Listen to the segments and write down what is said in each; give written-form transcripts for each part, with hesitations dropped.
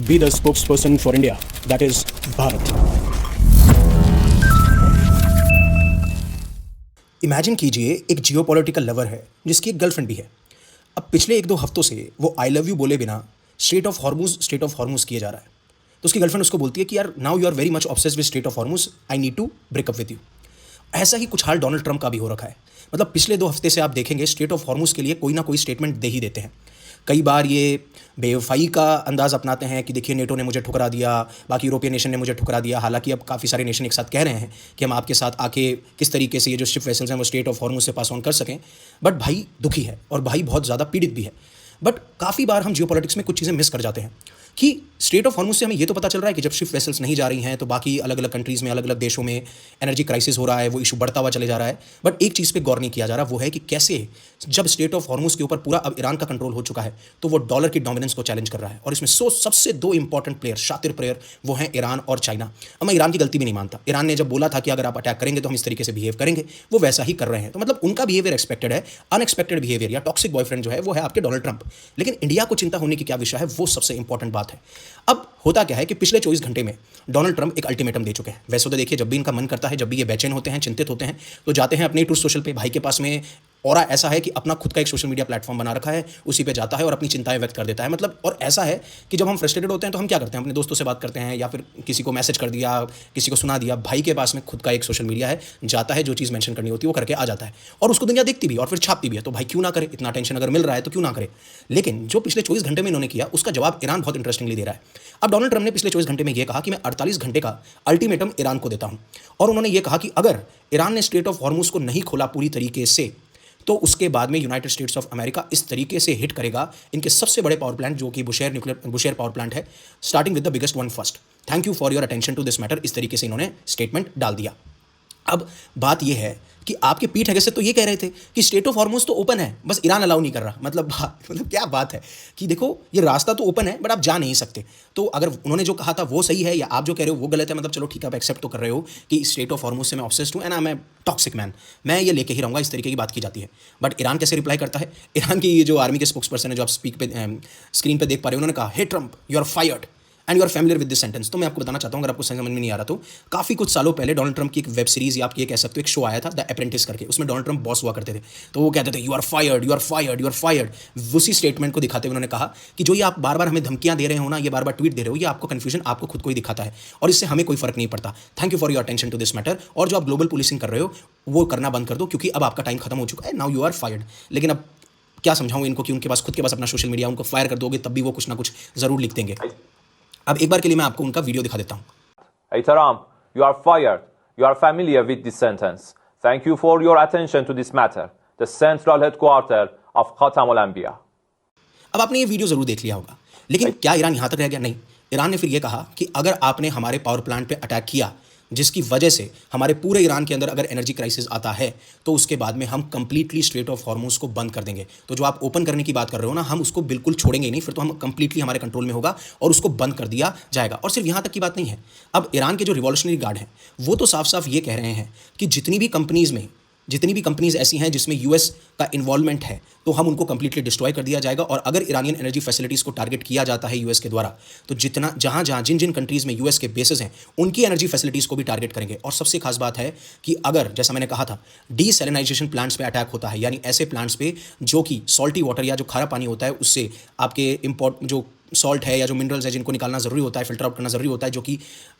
be the spokesperson for India, that is Bharat. Imagine कीजिए एक geopolitical lover है जिसकी एक गर्लफ्रेंड भी है। अब पिछले 1-2 हफ्तों से वो आई लव यू बोले बिना स्ट्रेट ऑफ हॉर्मुज किए जा रहा है। तो उसकी गर्लफ्रेंड उसको बोलती है कि यार now you are very much obsessed with strait of Hormuz, I need to break up with you. ऐसा ही कुछ हाल डोनाल्ड ट्रंप का भी हो रखा है। मतलब पिछले 2 हफ्ते से आप देखेंगे स्ट्रेट ऑफ हॉर्मुज के लिए कोई ना कोई स्टेटमेंट दे ही देते हैं। कई बार ये बेवफाई का अंदाज़ अपनाते हैं कि देखिए नेटो ने मुझे ठुकरा दिया, बाकी यूरोपियन नेशन ने मुझे ठुकरा दिया। हालांकि अब काफ़ी सारे नेशन एक साथ कह रहे हैं कि हम आपके साथ आके किस तरीके से ये जो शिप वेसल्स हैं वो स्ट्रेट ऑफ हॉर्मुज से पास ऑन कर सकें। बट भाई दुखी है और भाई बहुत ज़्यादा पीड़ित भी है। बट काफ़ी बार हम जियोपॉलिटिक्स में कुछ चीज़ें मिस कर जाते हैं कि स्ट्रेट ऑफ हॉर्मुज से हमें ये तो पता चल रहा है कि जब शिप वेसल्स नहीं जा रही हैं तो बाकी अलग अलग कंट्रीज़ में, अलग अलग देशों में एनर्जी क्राइसिस हो रहा है, वो इशू बढ़ता हुआ चले जा रहा है। बट एक चीज़ पे गौर नहीं किया जा रहा, वो है कि कैसे जब स्ट्रेट ऑफ हॉर्मुज के ऊपर पूरा अब ईरान का कंट्रोल हो चुका है तो वो डॉलर की डोमिनेंस को चैलेंज कर रहा है। और इसमें सबसे 2 इंपॉर्टेंट प्लेयर, शातिर प्लेयर, वो हैं ईरान और चाइना। अब मैं ईरान की गलती भी नहीं मानता। ईरान ने जब बोला था कि अगर आप अटैक करेंगे तो हम इस तरीके से बिहेव करेंगे, वो वैसा ही कर रहे हैं। तो मतलब उनका बिहेवियर एक्सपेक्टेड है। अनएक्सपेक्टेड बिहेवियर या टॉक्सिक बॉयफ्रेंड जो है वो है आपके डोनाल्ड ट्रंप। लेकिन इंडिया को चिंता होने की क्या विषय है, वो सबसे इंपॉर्टेंट बात है। अब होता क्या है कि पिछले 24 घंटे में डोनाल्ड ट्रंप एक अल्टीमेटम दे चुके हैं। वैसे तो देखिए जब भी इनका मन करता है, जब भी ये बेचैन होते हैं, चिंतित होते हैं, तो जाते हैं अपने ट्रूथ सोशल पे। भाई के पास में और ऐसा है कि अपना खुद का एक सोशल मीडिया प्लेटफॉर्म बना रखा है, उसी पे जाता है और अपनी चिंताएं व्यक्त कर देता है। मतलब और ऐसा है कि जब हम फ्रस्ट्रेटेड होते हैं तो हम क्या करते हैं, अपने दोस्तों से बात करते हैं या फिर किसी को मैसेज कर दिया, किसी को सुना दिया। भाई के पास में खुद का एक सोशल मीडिया है, जाता है, जो चीज़ मेंशन करनी होती है वो करके आ जाता है और उसको दुनिया देखती भी और फिर छापती भी है। तो भाई क्यों ना करे, इतना टेंशन अगर मिल रहा है तो क्यों ना करे। लेकिन जो पिछले 24 घंटे में इन्होंने किया उसका जवाब ईरान बहुत इंटरेस्टिंगली दे रहा है। अब डोनाल्ड ट्रंप ने पिछले 24 घंटे में यह कहा कि मैं 48 घंटे का अल्टीमेटम ईरान को देता हूं और उन्होंने ये कहा कि अगर ईरान ने स्ट्रेट ऑफ हॉर्मुज को नहीं खोला पूरी तरीके से तो उसके बाद में यूनाइटेड स्टेट्स ऑफ अमेरिका इस तरीके से हिट करेगा इनके सबसे बड़े पावर प्लांट जो कि बुशेयर पावर प्लांट है, starting with the biggest one first. Thank you for your attention to this matter. इस तरीके से इन्होंने स्टेटमेंट डाल दिया। अब बात यह है कि आपके पीठ आगे से तो ये कह रहे थे कि स्ट्रेट ऑफ हॉर्मुज तो ओपन है, बस ईरान अलाउ नहीं कर रहा। मतलब क्या बात है कि देखो ये रास्ता तो ओपन है बट आप जा नहीं सकते। तो अगर उन्होंने जो कहा था वो सही है या आप जो कह रहे हो वो गलत है, मतलब चलो ठीक है आप एक्सेप्ट तो कर रहे हो कि स्ट्रेट ऑफ हॉर्मुज से मैं ऑब्सेस्ड हूँ and I am toxic man, मैं ये लेके ही रहूँगा, इस तरीके की बात की जाती है। बट ईरान कैसे रिप्लाई करता है? ईरान की ये जो आर्मी के स्पोक्स पर्सन है जो आप स्क्रीन पर देख पा रहे हो, उन्होंने कहा hey Trump you are fired and you are familiar with this sentence. तो मैं आपको बताना चाहता हूँ, अगर आपको समझ में नहीं आ रहा तो काफ़ी कुछ सालों पहले डोनाल्ड ट्रंप की एक वेब सीरीज या आप ये कह सकते हो एक शो आया था द अप्रेंटिस करके। उसमें डोनाल्ड ट्रंप बॉस हुआ करते थे। तो वो कहते थे you are fired, you are fired, you are fired. उसी स्टेटमेंट को दिखाते हुए उन्होंने कहा कि जो ये आप बार बार हमें धमकियां दे रहे हो ना, ये बार बार ट्वीट दे रहे हो, ये आपको कन्फ्यूजन आपको खुद को ही दिखाता है और इससे हमें कोई फर्क नहीं पड़ता। Thank you for your attention to this matter. और जो आप ग्लोबल पुलिसिंग कर रहे हो वो करना बंद कर दो क्योंकि अब आपका टाइम खत्म हो चुका है। Now you are fired. लेकिन अब क्या समझाऊं इनको कि उनके पास खुद के पास अपना सोशल मीडिया, उनको फायर कर दोगे तब भी वो कुछ ना कुछ जरूर लिख देंगे। अब एक बार के लिए मैं आपको उनका वीडियो दिखा देता हूं। Hey Trump, you are fired. You are familiar with this sentence. Thank you for your attention to this matter. The central headquarter of Khatam al-Anbiya. अब आपने ये वीडियो जरूर देख लिया होगा, लेकिन क्या ईरान यहां तक रह गया? नहीं। ईरान ने फिर ये कहा कि अगर आपने हमारे पावर प्लांट पे अटैक किया जिसकी वजह से हमारे पूरे ईरान के अंदर अगर एनर्जी क्राइसिस आता है तो उसके बाद में हम कंप्लीटली स्ट्रेट ऑफ हॉर्मुज को बंद कर देंगे। तो जो आप ओपन करने की बात कर रहे हो ना, हम उसको बिल्कुल छोड़ेंगे ही नहीं, फिर तो हम कंप्लीटली हमारे कंट्रोल में होगा और उसको बंद कर दिया जाएगा। और सिर्फ यहाँ तक की बात नहीं है। अब ईरान के जो रिवॉल्यूशनरी गार्ड हैं वो तो साफ साफ ये कह रहे हैं कि जितनी भी कंपनीज ऐसी हैं जिसमें यूएस का इन्वॉल्वमेंट है तो हम उनको कंप्लीटली डिस्ट्रॉय कर दिया जाएगा। और अगर ईरानियन एनर्जी फैसिलिटीज़ को टारगेट किया जाता है यूएस के द्वारा तो जिन कंट्रीज़ में यूएस के बेसेस हैं उनकी एनर्जी फैसिलिटीज़ को भी टारगेट करेंगे। और सबसे खास बात है कि अगर जैसा मैंने कहा था डीसैलिनाइजेशन प्लांट्स पे अटैक होता है, यानी ऐसे प्लांट्स पे जो कि सॉल्टी वाटर या जो खारा पानी होता है उससे आपके इम्पोर्ट जो सॉल्ट है या जो मिनरल्स है जिनको निकालना ज़रूरी होता है, फिल्टर आउट करना ज़रूरी होता है, जो कि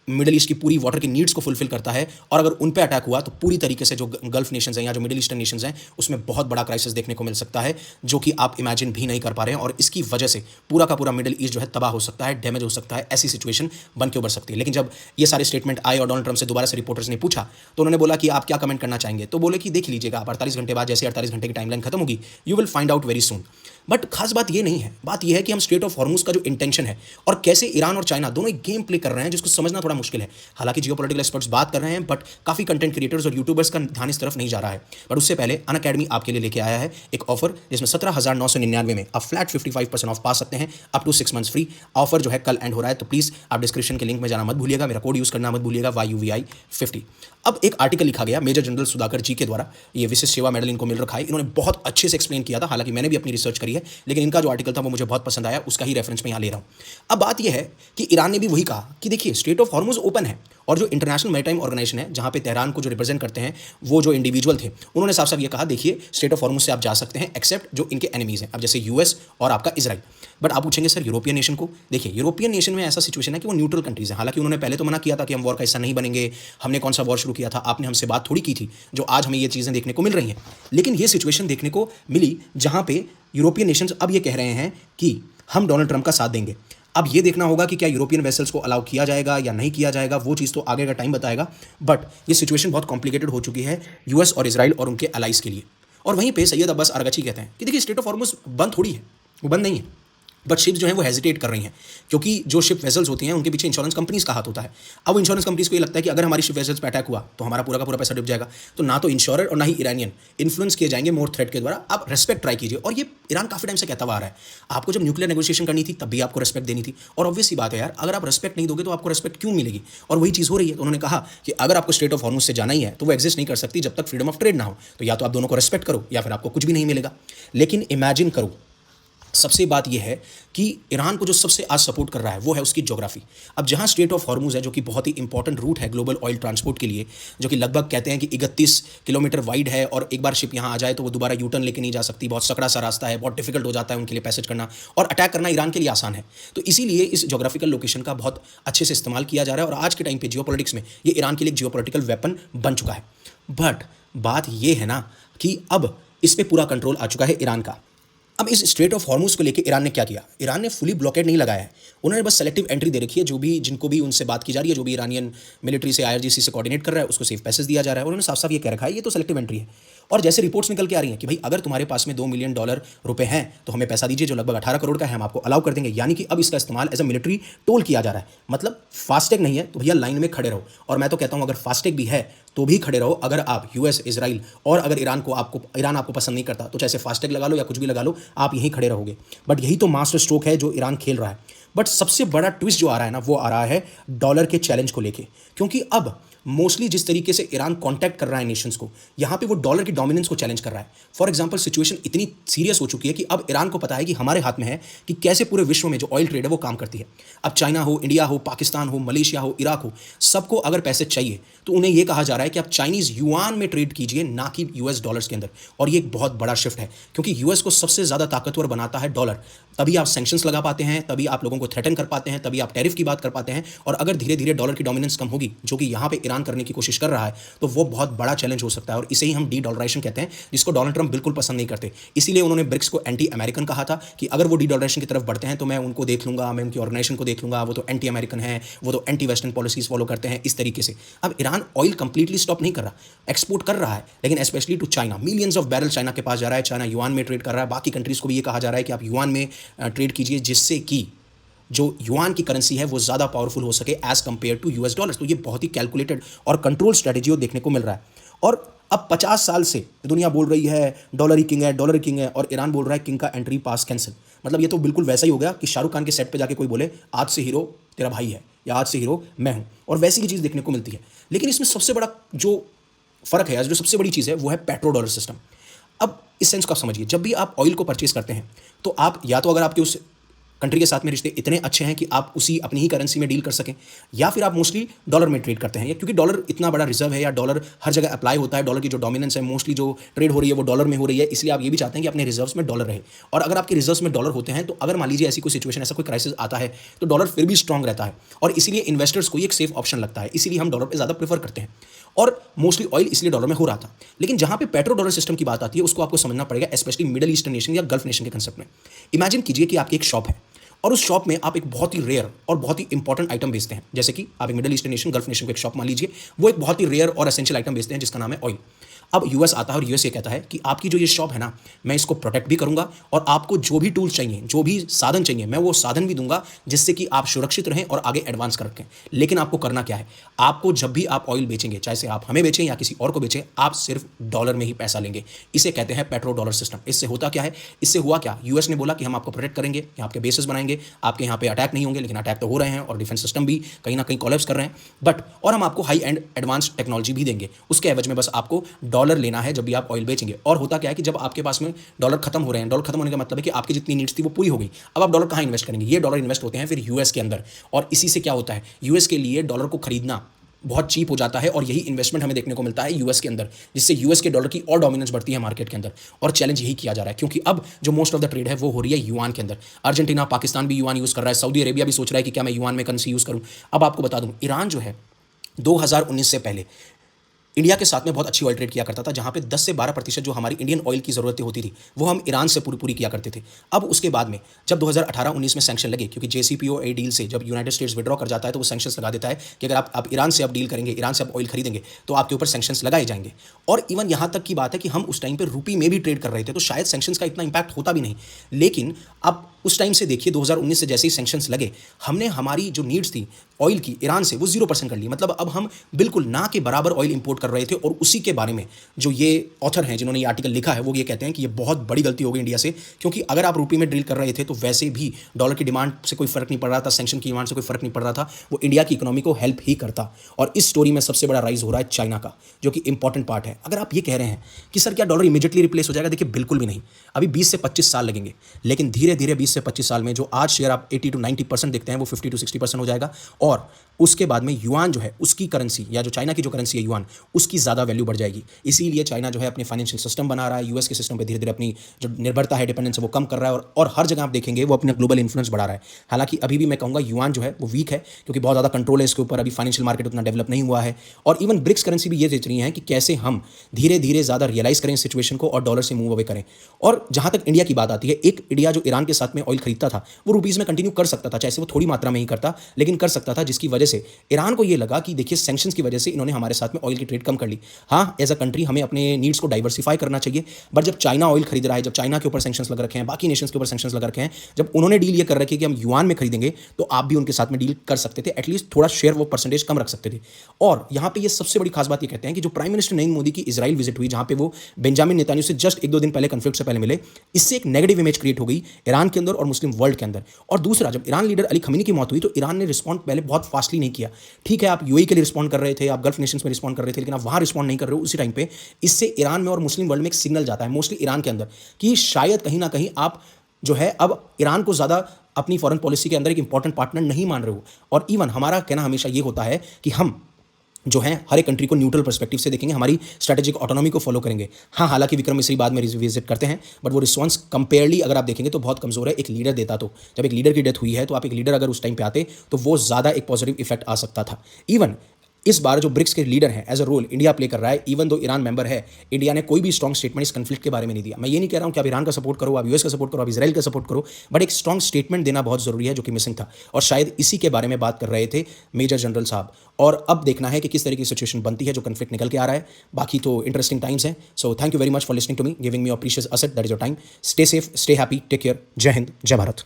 मिडिल ईस्ट की पूरी वाटर की नीड्स को फुलफिल करता है, और अगर उन पे अटैक हुआ तो पूरी तरीके से जो गल्फ नेशंस हैं या जो मिडिल ईस्टर्न नेशंस हैं उसमें बहुत बड़ा क्राइसिस देखने को मिल सकता है जो कि आप इमेजिन भी नहीं कर पा रहे हैं। और इसकी वजह से पूरा का पूरा मिडिल ईस्ट जो है तबाह हो सकता है, डैमेज हो सकता है, ऐसी सिचुएशन बन के उभर सकती है। लेकिन जब ये सारे स्टेटमेंट आए और डोनाल्ड ट्रंप से दोबारा से रिपोर्टर्स ने पूछा तो उन्होंने बोला कि आप क्या कमेंट करना चाहेंगे, तो बोले कि देख लीजिएगा आप 48 घंटे बाद, जैसे 48 घंटे की टाइमलाइन खत्म होगी, you will find out very soon. But खास बात ये नहीं है, बात यह है कि हम स्ट्रेट ऑफ हॉर्मुज का जो इंटेंशन है और कैसे ईरान और चाइना दोनों एक गेम प्ले कर रहे हैं जिसको समझना थोड़ा मुश्किल है। हालांकि जियोपॉलिटिकल एक्सपर्ट्स बात कर रहे हैं बट काफ़ी कंटेंट क्रिएटर्स और यूट्यूबर्स का ध्यान इस तरफ नहीं जा रहा है। बट उससे पहले अनअकैडमी आपके लिए लेके आया है एक ऑफर जिसमें 17,999 में आप फ्लैट 55% ऑफ पा सकते हैं, up to 6 months free. Offer जो है कल एंड हो रहा है, तो प्लीज़ आप डिस्क्रिप्शन के लिंक में जाना मत भूलिएगा, मेरा कोड यूज़ करना मत भूलिएगा YUVI50। अब एक आर्टिकल लिखा गया मेजर जनरल सुधाकर जी के द्वारा, ये विशिष्ट सेवा मेडल इनको मिल रखा है, इन्होंने बहुत अच्छे से एक्सप्लेन किया था। हालांकि मैंने भी अपनी रिसर्च करी है लेकिन इनका जो आर्टिकल था वो मुझे बहुत पसंद आया, उसका ही रेफरेंस में यहाँ ले रहा हूँ। अब बात यह है कि ईरान ने भी वही कहा कि देखिए स्ट्रेट ऑफ हॉर्मुज ओपन है, और जो इंटरनेशनल मैरीटाइम ऑर्गेनाइजेशन है जहाँ पे तेहरान को जो रिप्रेजेंट करते हैं वो जो इंडिविजुअल थे, उन्होंने साफ साफ ये कहा देखिए स्ट्रेट ऑफ हॉर्मुज से आप जा सकते हैं एक्सेप्ट जो इनके एनिमीज़ हैं, अब जैसे यूएस और आपका इजराइल। बट आप पूछेंगे सर यूरोपियन नेशन को, देखिए यूरोपियन नेशन में ऐसा सिचुएशन है कि वो न्यूट्रल कंट्रीज़ हैं। हालांकि उन्होंने पहले तो मना किया था कि हम वॉर का हिस्सा नहीं बनेंगे, हमने कौन सा वॉर शुरू किया था, आपने हमसे बात थोड़ी की थी जो आज हमें ये चीज़ें देखने को मिल रही हैं। लेकिन ये सिचुएशन देखने को मिली जहाँ पे यूरोपियन नेशंस अब ये कह रहे हैं कि हम डोनाल्ड ट्रंप का साथ देंगे। अब ये देखना होगा कि क्या यूरोपियन वेसल्स को अलाउ किया जाएगा या नहीं किया जाएगा, वो चीज़ तो आगे का टाइम बताएगा। बट ये सिचुएशन बहुत कॉम्प्लिकेटेड हो चुकी है यूएस और इजराइल और उनके अलाइज के लिए। और वहीं पे सैयद अब्बास अरगची कहते हैं कि देखिए स्ट्रेट ऑफ हॉर्मुज बंद थोड़ी है, वो बंद नहीं है, बट शिप्स जो हैं वो हेजिटेट कर रही हैं, क्योंकि जो शिप वेसल्स होती हैं उनके पीछे इंश्योरेंस कंपनीज का हाथ होता है। अब इंश्योरेंस कंपनीज को ये लगता है कि अगर हमारी शिप वेसल्स पे अटैक हुआ तो हमारा पूरा का पूरा पैसा डूब जाएगा। तो ना तो इंश्योरर और ना ही ईरानियन इन्फ्लुएंस किए जाएंगे मोर थ्रेट के द्वारा। आप रेस्पेक्ट ट्राई कीजिए, और ये ईरान काफ़ी टाइम से कहता हुआ आ रहा है। आपको जब न्यूक्लियर नेगोशिएशन करनी थी तब भी आपको रेस्पेक्ट देनी थी, और ऑब्वियस सी बात है यार, अगर आप रेस्पेक्ट नहीं दोगे तो आपको रेस्पेक्ट क्यों मिलेगी, और वही चीज़ हो रही है। तो उन्होंने कहा कि अगर आपको स्ट्रेट ऑफ हॉर्मुज से जाना ही है तो वो एग्जिस्ट नहीं कर सकती जब तक फ्रीडम ऑफ ट्रेड ना हो। तो या तो आप दोनों को रेस्पेक्ट करो या फिर आपको कुछ भी नहीं मिलेगा। लेकिन इमेजिन करो, सबसे बात यह है कि ईरान को जो सबसे आज सपोर्ट कर रहा है वो है उसकी ज्योग्राफी। अब जहां स्ट्रेट ऑफ हॉर्मुज है जो कि बहुत ही इंपॉर्टेंट रूट है ग्लोबल ऑयल ट्रांसपोर्ट के लिए, जो कि लगभग कहते हैं कि 31 किलोमीटर वाइड है, और एक बार शिप यहां आ जाए तो वो दोबारा यूटर्न लेके नहीं जा सकती, बहुत सकड़ा सा रास्ता है, बहुत डिफिकल्ट हो जाता है उनके लिए पैसेज करना, और अटैक करना ईरान के लिए आसान है। तो इसीलिए इस ज्योग्राफिकल लोकेशन का बहुत अच्छे से इस्तेमाल किया जा रहा है, और आज के टाइम पर जियोपॉलिटिक्स में ये ईरान के लिए एक जियोपॉलिटिकल वेपन बन चुका है। बट बात यह है ना कि अब इस पर पूरा कंट्रोल आ चुका है ईरान का। अब इस स्ट्रेट ऑफ हॉर्मुज को लेकर ईरान ने क्या किया, ईरान ने फुली ब्लॉकेड नहीं लगाया है, उन्होंने बस सेलेक्टिव एंट्री दे रखी है। जो भी जिनको भी उनसे बात की जा रही है, जो भी ईरानियन मिलिट्री से आईआरजीसी से कोऑर्डिनेट कर रहा है, उसको सेफ पैसेज दिया जा रहा है। उन्होंने साफ साफ ये कह रखा है ये तो सेलेक्टिव एंट्री है। और जैसे रिपोर्ट्स निकल के आ रही हैं कि भाई अगर तुम्हारे पास में $2 मिलियन रुपए हैं तो हमें पैसा दीजिए, जो लगभग 18 करोड़ का है, हम आपको अलाउ कर देंगे। यानी कि अब इसका इस्तेमाल एज अ मिलिट्री टोल किया जा रहा है। मतलब फास्टैग नहीं है तो भैया लाइन में खड़े रहो, और मैं तो कहता हूं अगर फास्टैग भी है तो भी खड़े रहो। अगर आप यूएस, इजराइल और अगर ईरान आपको पसंद नहीं करता तो चाहे फास्टैग लगा लो या कुछ भी लगा लो, आप यहीं खड़े रहोगे। बट यही तो मास्टर स्ट्रोक है जो ईरान खेल रहा है। बट सबसे बड़ा ट्विस्ट जो आ रहा है ना, वो आ रहा है डॉलर के चैलेंज को लेके, क्योंकि अब मोस्टली जिस तरीके से ईरान कांटेक्ट कर रहा है नेशंस को, यहाँ पे वो डॉलर की डोमिनेंस को चैलेंज कर रहा है। फॉर एग्जांपल सिचुएशन इतनी सीरियस हो चुकी है कि अब ईरान को पता है कि हमारे हाथ में है कि कैसे पूरे विश्व में जो ऑयल ट्रेड है वो काम करती है। अब चाइना हो, इंडिया हो, पाकिस्तान हो, मलेशिया हो, इराक हो, सबको अगर पैसे चाहिए तो उन्हें यह कहा जा रहा है कि आप चाइनीज़ युआन में ट्रेड कीजिए, ना कि यूएस डॉलर्स के अंदर। और ये एक बहुत बड़ा शिफ्ट है, क्योंकि यूएस को सबसे ज़्यादा ताकतवर बनाता है डॉलर। तभी आप सैंक्शंस लगा पाते हैं, तभी आप लोगों को थ्रेटन कर पाते हैं, तभी आप टैरिफ की बात कर पाते हैं। और अगर धीरे धीरे डॉलर की डोमिनेंस कम होगी, जो कि यहाँ पे ईरान करने की कोशिश कर रहा है, तो वो बहुत बड़ा चैलेंज हो सकता है। और इसे ही हम डी डॉलराइजेशन कहते हैं, जिसको डोनाल्ड ट्रंप बिल्कुल पसंद नहीं करते। इसीलिए उन्होंने ब्रिक्स को एंटी अमेरिकन कहा था कि अगर वो डी डॉलराइजेशन की तरफ बढ़ते हैं तो मैं उनको देख लूंगा, मैं उनकी ऑर्गेनाइजेशन को देख लूंगा, वो तो एंटी अमेरिकन है, वो तो एंटी वेस्टर्न पॉलिसीज फॉलो करते हैं, इस तरीके से। अब ईरान ऑयल कंप्लीटली स्टॉप नहीं कर रहा, एक्सपोर्ट कर रहा है, लेकिन specially to China. Millions of barrel China के पास जा रहा है, चाइना युआन में ट्रेड कर रहा है। बाकी कंट्रीज को भी ये कहा जा रहा है कि आप युआन में ट्रेड कीजिए, जिससे कि जो युआन की करेंसी है वो ज़्यादा पावरफुल हो सके as compare to US dollars. तो ये बहुत ही कैलकुलेटेड और कंट्रोल स्ट्रेटेजी देखने को मिल रहा है। और अब 50 साल से दुनिया बोल रही है डॉलर ही किंग है, डॉलर ही किंग है, और ईरान बोल रहा है किंग का एंट्री पास कैंसिल। मतलब ये तो बिल्कुल वैसा ही हो गया कि शाहरुख खान के सेट पे जाके कोई बोले आज से हीरो तेरा भाई है, या आज से हीरो मैं हूँ, और वैसी ही चीज़ देखने को मिलती है। लेकिन इसमें सबसे बड़ा जो फ़र्क है, जो सबसे बड़ी चीज़ है, वो है पेट्रो डॉलर सिस्टम। अब इस सेंस को आप समझिए, जब भी आप ऑयल को परचेज करते हैं तो आप या तो अगर आपके उस कंट्री के साथ में रिश्ते इतने अच्छे हैं कि आप उसी अपनी ही करेंसी में डील कर सकें, या फिर आप मोस्टली डॉलर में ट्रेड करते हैं, क्योंकि डॉलर इतना बड़ा रिजर्व है, या डॉलर हर जगह अप्लाई होता है। डॉलर की जो डोमिनेंस है, मोस्टली जो ट्रेड हो रही है वो डॉलर में हो रही है, इसलिए आप ये भी चाहते हैं कि अपने रिजर्व्स में डॉलर रहे। और अगर आपके रिजर्व्स में डॉलर होते हैं तो अगर मान लीजिए ऐसी कोई सिचुएशन, ऐसा कोई क्राइसिस आता है, तो डॉलर फिर भी स्ट्रांग रहता है, और इसीलिए इन्वेस्टर्स को एक सेफ ऑप्शन लगता है। इसीलिए हम डॉलर पर ज़्यादा प्रेफर करते हैं, और मोस्टली ऑयल इसलिए डॉलर में हो रहा था। लेकिन जहाँ पे पेट्रो डॉलर सिस्टम की बात आती है, उसको आपको समझना पड़ेगा, स्पेशली मिडल ईस्टर्न नेशन या गल्फ नेशन के कंसेप्ट में। इमेजिन कीजिए कि आपकी एक शॉप है, और उस शॉप में आप एक बहुत ही रेयर और बहुत ही इंपॉर्टेंट आइटम बेचते हैं। जैसे कि आप एक middle eastern nation, gulf nation को एक शॉप मान लीजिए, वो एक बहुत ही रेयर और एसेंशियल आइटम बेचते हैं जिसका नाम है ऑयल। अब यूएस आता है और यूएस ये कहता है कि आपकी जो ये शॉप है ना, मैं इसको प्रोटेक्ट भी करूंगा, और आपको जो भी टूल्स चाहिए, जो भी साधन चाहिए, मैं वो साधन भी दूंगा, जिससे कि आप सुरक्षित रहें और आगे एडवांस कर रखें। लेकिन आपको करना क्या है, आपको जब भी आप ऑयल बेचेंगे, चाहे से आप हमें बेचें या किसी और को बेचें, आप सिर्फ डॉलर में ही पैसा लेंगे। इसे कहते हैं पेट्रो डॉलर सिस्टम। इससे होता क्या है, इससे हुआ क्या, यूएस ने बोला कि हम आपको प्रोटेक्ट करेंगे, आपके बेसेस बनाएंगे, जाएंगे, आपके यहाँ पे अटैक नहीं होंगे, लेकिन अटैक तो हो रहे हैं और डिफेंस सिस्टम भी कहीं ना कहीं कोलैप्स कर रहे हैं। बट और हम आपको हाई एंड एडवांस टेक्नोलॉजी भी देंगे, उसके एवज में बस आपको डॉलर लेना है जब भी आप ऑयल बेचेंगे। और होता क्या है कि जब आपके पास में डॉलर खत्म हो रहे हैं, डॉलर खत्म होने का मतलब है कि आपकी जितनी नीड्स थी वो पूरी हो गई, अब आप डॉलर कहाँ इन्वेस्ट करेंगे? ये डॉलर इन्वेस्ट होते हैं फिर यूएस के अंदर, और इसी से क्या होता है, यूएस के लिए डॉलर को खरीदना बहुत चीप हो जाता है, और यही इन्वेस्टमेंट हमें देखने को मिलता है यूएस के अंदर, जिससे यूएस के डॉलर की और डोमिनेंस बढ़ती है मार्केट के अंदर। और चैलेंज यही किया जा रहा है, क्योंकि अब जो मोस्ट ऑफ द ट्रेड है वो हो रही है युआन के अंदर। अर्जेंटीना, पाकिस्तान भी युआन यूज़ कर रहा है, सऊदी अरेबिया भी सोच रहा है कि क्या मैं युआन में करेंसी यूज़ करूँ। अब आपको बता दूँ, ईरान जो है 2019 से पहले इंडिया के साथ में बहुत अच्छी ऑयल ट्रेड किया करता था, जहाँ पे 10 से 12% जो हमारी इंडियन ऑयल की ज़रूरतें होती थी वो हम ईरान से पूरी किया करते थे। अब उसके बाद में जब 2018-19 में सैंक्शन लगे, क्योंकि JCPOA डील से जब यूनाइटेड स्टेट्स विड्रॉ कर जाता है तो वो सैंक्शंस लगा देता है कि अगर आप ईरान से अब डील करेंगे, ईरान से आप ऑयल खरीदेंगे तो आपके ऊपर सैंक्शंस लगाए जाएंगे। और इवन यहाँ तक की बात है कि हम उस टाइम पर रुपी में भी ट्रेड कर रहे थे, तो शायद सैंक्शंस का इतना इंपैक्ट होता भी नहीं। लेकिन अब उस टाइम से देखिए, 2019 से जैसे ही सैंक्शंस लगे, हमने हमारी जो नीड्स थी ऑयल की ईरान से वो 0% कर ली। मतलब अब हम बिल्कुल ना के बराबर ऑयल इंपोर्ट कर रहे थे। और उसी के बारे में जो ये ऑथर हैं जिन्होंने ये आर्टिकल लिखा है वो ये कहते हैं कि ये बहुत बड़ी गलती हो गई इंडिया से, क्योंकि अगर आप रुपये में डील कर रहे थे तो वैसे भी डॉलर की डिमांड से कोई फर्क नहीं पड़ रहा था, सैंक्शन की डिमांड से कोई फर्क नहीं पड़ रहा था, वो इंडिया की इकोनॉमी को हेल्प ही करता। और इस स्टोरी में सबसे बड़ा राइज हो रहा है चाइना का, जो कि इंपॉर्टेंट पार्ट है। अगर आप ये कह रहे हैं कि सर क्या डॉलर इमीडिएटली रिप्लेस हो जाएगा, देखिए बिल्कुल भी नहीं, अभी 20 से 25 साल लगेंगे, लेकिन धीरे धीरे 20 से 25 साल में जो आज शेयर आप 80 to 90% देखते हैं वो 50 to 60% हो जाएगा। और उसके बाद में युआन जो है, उसकी करेंसी या जो चाइना की जो करेंसी है युआन, उसकी ज़्यादा वैल्यू बढ़ जाएगी। इसीलिए चाइना जो है अपने फाइनेंशियल सिस्टम बना रहा है, यूएस के सिस्टम पे धीरे धीरे अपनी जो निर्भरता है, डिपेंडेंस है, वो कम कर रहा है। और हर जगह आप देखेंगे वो अपना ग्लोबल इन्फ्लुएंस बढ़ा रहा है। हालांकि अभी भी मैं कहूँगा युआन जो है वो वीक है, क्योंकि बहुत ज़्यादा कंट्रोल है इसके ऊपर, अभी फाइनेंशियल मार्केट उतना डेवलप नहीं हुआ है। और इवन ब्रिक्स करेंसी भी ये सोच रही है कि कैसे हम धीरे धीरे ज़्यादा रियलाइज करें इस सिचुएशन को और डॉलर से मूव अवे करें। और जहाँ तक इंडिया की बात आती है, एक इंडिया जो ईरान के साथ में ऑयल खरीदता था वो रुपीज़ में कंटिन्यू कर सकता था, चाहे वो थोड़ी मात्रा में ही करता, लेकिन कर सकता था, जिसकी वजह से ईरान को ये लगा कि देखिए सैंक्शंस की वजह से इन्होंने हमारे साथ में ऑयल की ट्रेड कम कर ली। हाँ, एज अ कंट्री हमें अपने नीड्स को डाइवर्सिफाई करना चाहिए, बट जब चाइना ऑयल खरीद रहा है, जब चाइना के ऊपर सैंक्शंस लग रखे हैं, बाकी नेशंस के ऊपर सैंक्शंस लग रखे हैं, जब उन्होंने डील ये कर रखी है कि हम युआन में खरीदेंगे, तो आप भी उनके साथ में डील कर सकते थे, एटलीस्ट थोड़ा शेयर वो परसेंटेज कम रख सकते थे। और यहाँ पे ये सबसे बड़ी खास बात ये कहते हैं कि जो प्राइम मिनिस्टर नरेंद्र मोदी की इजराइल विजिट हुई, जहाँ पे वो बेंजामिन नेतान्याहू से जस्ट 1-2 दिन पहले कन्फ्लिक्ट से पहले मिले, इससे एक नेगेटिव इमेज क्रिएट हो गई ईरान के अंदर और मुस्लिम वर्ल्ड के अंदर। और दूसरा, जब ईरान लीडर अली खमीनी की मौत हुई तो ईरान ने रिस्पॉन्ड पहले बहुत फास्टली नहीं किया। ठीक है, आप यूएई के लिए रिस्पॉन्ड कर रहे थे, आप गल्फ नेशंस में रिस्पॉन्ड कर रहे थे, लेकिन आप वहाँ रिस्पॉन्ड नहीं कर रहे हो उसी टाइम पे। इससे ईरान में और मुस्लिम वर्ल्ड में एक सिग्नल जाता है, मोस्टली ईरान के अंदर, कि शायद कहीं ना कहीं आप जो है अब ईरान को ज़्यादा अपनी फॉरेन पॉलिसी के अंदर एक इंपॉर्टेंट पार्टनर नहीं मान रहे हो। और इवन हमारा कहना हमेशा ये होता है कि हम जो है हर एक कंट्री को न्यूट्रल पर्सपेक्टिव से देखेंगे, हमारी स्ट्रेटेजिक ऑटोनॉमी को फॉलो करेंगे। हाँ, हालांकि विक्रम मिश्री बाद में विजिट करते हैं, बट वो रिस्पॉन्स कंपेयरली अगर आप देखेंगे तो बहुत कमजोर है। एक लीडर देता, तो जब एक लीडर की डेथ हुई है तो आप एक लीडर अगर उस टाइम पे आते तो वो ज़्यादा एक पॉजिटिव इफेक्ट आ सकता था। इवन इस बार जो ब्रिक्स के लीडर हैं, as a role India play कर रहा है, इवन दो ईरान मेंबर है, इंडिया ने कोई भी स्ट्रॉन्ग स्टेटमेंट इस कन्फ्लिक्ट के बारे में नहीं दिया। मैं ये नहीं कह रहा हूँ कि आप ईरान का सपोर्ट करो, आप यूएस का सपोर्ट करो, आप इजराइल का सपोर्ट करो, बट एक स्ट्रॉन्ग स्टेटमेंट देना बहुत जरूरी है, जो कि मिसिंग था। और शायद इसी के बारे में बात कर रहे थे मेजर जनरल साहब। और अब देखना है कि किस तरह की सिचुएशन बनती है, जो कन्फ्लिक्ट निकल के आ रहा है। बाकी तो इंटरेस्टिंग टाइम्स हैं। So thank you very much for listening to me, giving me your precious asset, that is your time. Stay safe, stay happy, take care. जय हिंद, जय भारत।